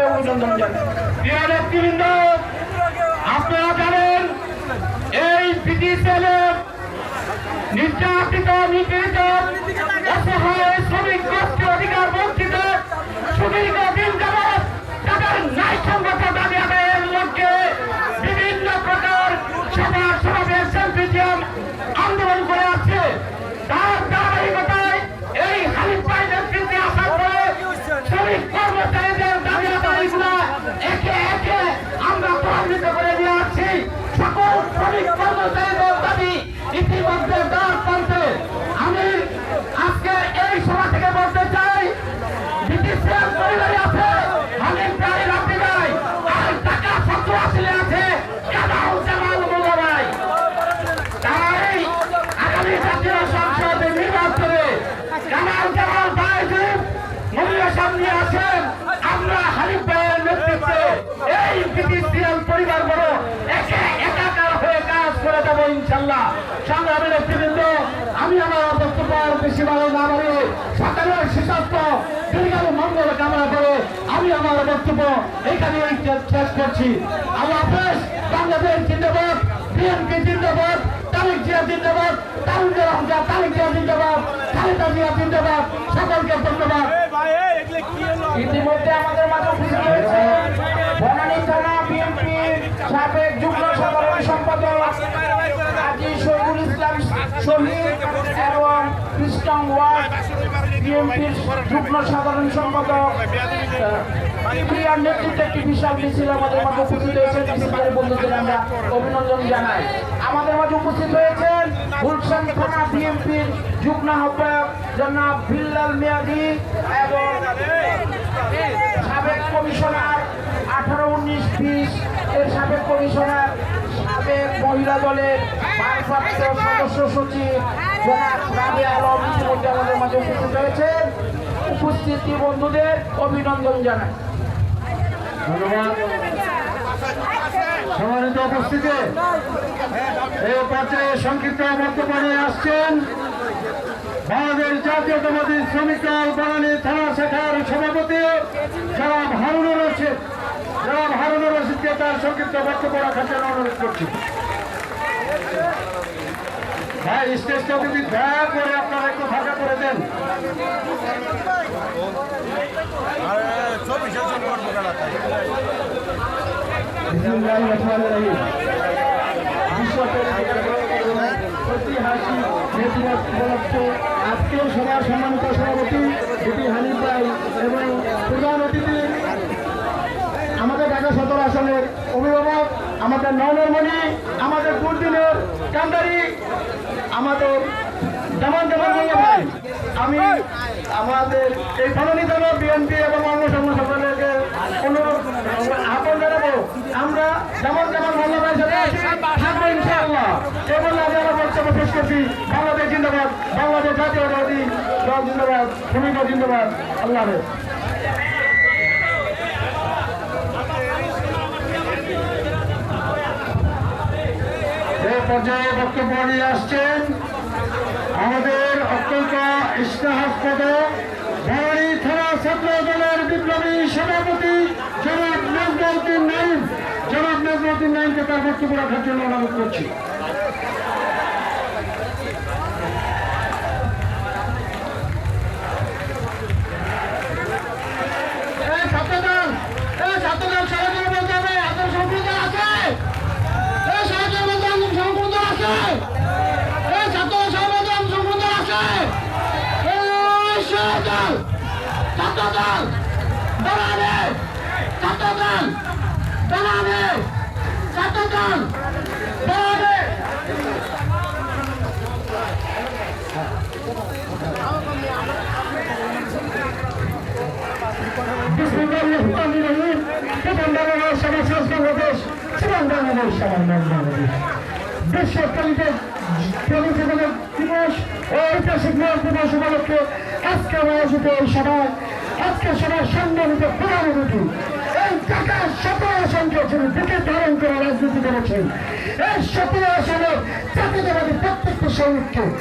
অভিনন্দন জানাই। প্রিয় নেতৃবৃন্দ, আপনারা জানেন এই ব্রিটিশের নির্যাতিত নিপীড়িত অসহায় শ্রমিক গোষ্ঠী অধিকার বঞ্চিত সুদীর্ঘদিন যাবৎ তাদের ন্যায়সঙ্গত দাবি আদায়ের লক্ষ্যে বিভিন্ন প্রকার সভা সমাবেশ সিম্পোজিয়াম আন্দোলন করে আসছে। তার ধারাবাহিকতায় এই হানিফ ভাই নেতৃত্বে আসার পরে শ্রমিক কর্মচারীদের দাবি আদায়গুলো একে একে আমরা ত্বরান্বিত করে নিয়ে আসছি। সকল শ্রমিক কর্মচারীদের দাবি ইতিমধ্যে দ্বার প্রান্তে। আমি আজকে এই সভা থেকে বলতে চাই, ব্রিটিশের পরিবারে আছে হানিফ ভাই, রাব্বি ভাই, আর ঢাকা ছাত্র আসলে আছে কামাল জামাল মোল্লা ভাই। তাই আগামী জাতীয় সংসদ নির্বাচনে কামাল জামাল ভাই মূল্যের সামনে আছেন। আমরা হানিফ ভাইয়ের নেতৃত্বে এই ব্রিটিশিয়াল পরিবারগুলো একে একাকার হয়ে কাজ করে যাবো ইনশাল্লাহ। সংগ্রামী নেতৃবৃন্দ, আমি আমার বক্তব্য বেশি বাড়াই না বাড়িয়ে সকালের সুস্বাস্থ্য দীর্ঘায়ু মঙ্গল কামনা করে আমি আমার বক্তব্য এখানে শেষ করছি। আল্লাহ হাফেজ। বাংলাদেশ জিন্দাবাদ, বিএনপি জিন্দাবাদ, তারেক জিয়া জিন্দাবাদ, তারেক জিয়া জিন্দাবাদ, খালেদা জিয়া জিন্দাবাদ। সকলকে ধন্যবাদ। ইতিমধ্যে আমাদের মাঝে উপস্থিত হয়েছে বনানী থানা বিএনপির সাবেক যুগ্ম সাধারণ সম্পাদক আজি শহীদুল ইসলাম শহীদ এবং খ্রিস্টান ওয়ার্ড বিএনপির যুগ্ম সাধারণ সম্পাদক প্রিয়ার নেতৃত্বে একটি বিশাল মিছিল আমাদের মাঝে উপস্থিত হয়েছে। মিছিলের বন্ধুদের আমরা অভিনন্দন জানাই। আমাদের মাঝে উপস্থিত হয়েছেন গুলশান থানা বিএনপির যুগ্ম আহ্বায়ক জনাব বিল্লাল মিয়াদি এবং সাবেক কমিশনার 18-19-20 এর সাবেক কমিশনার, সাবেক মহিলা দলের ভারপ্রাপ্ত সদস্য সচিব জনাব রাবিয়া আলম ইতিমধ্যে আমাদের মাঝে উপস্থিত হয়েছেন। উপস্থিতি বন্ধুদের অভিনন্দন জানাই। ধন্যবাদ। সম্মানিত উপস্থিতি, এই পর্যায়ে সংক্ষিপ্ত বক্তব্য নিয়ে আসছেন বাংলাদেশ জাতীয়তাবাদী শ্রমিক দল বনানী থানা শাখার সভাপতি জনাব হারুনুর রশিদ। জনাব হারুনুর রশিদকে তার সংক্ষিপ্ত বক্তব্য রাখার জন্য অনুরোধ করছি। ভাই, স্টেজটা যদি দয়া করে আপনারা একটু ফাঁকা করে দেন। আজকের সভার সম্মানিত সভাপতি দুটি হানিফ ভাই এবং প্রধান অতিথি আমাদের ঢাকা সদর আসনের অভিভাবক আমাদের নয়নমণি, আমাদের দুর্দিনের কান্দারি, আমাদের জামান ভাই। আমি আমাদের এই বনানী থানা বিএনপি এবং অঙ্গ সকলকে অনুরোধ আহ্বান জানাবো, আমরা জামান মোল্লা ভাইয়ের সাথে থাকবো ইনশাআল্লাহ। এই বলে আমি আমার বক্তব্য শেষ করছি। বাংলাদেশ জিন্দাবাদ, বাংলাদেশ জাতীয়তাবাদী দল জিন্দাবাদ, শ্রমিক জিন্দাবাদ। আল্লাহ হাফেজ। এই পর্যায়ে বক্তব্য নিয়ে আসছেন আমাদের অত্যন্ত ইস্তেহাস্পদ বনানী থানা ছাত্র দলের বিপ্লবী সভাপতি জনাব নজরুদ্দিন নাইম। জনাব নজরুদ্দিন নাইমকে তার বক্তব্য রাখার জন্য অনুরোধ করছি। বিশ্বকালীদের প্রজাতন্ত্র দিবস ও ঐতিহাসিক দিবস উপলক্ষে আজকে আয়োজিত এই সভায় আজকে সভার সম্মানিত প্রধান অতিথি এই ঢাকা 17 আসনকে যিনি বুকে ধারণ করে রাজনীতি করেছেন, এই 17 আসনের জাতীয়তাবাদী প্রত্যেকটি সৈনিককে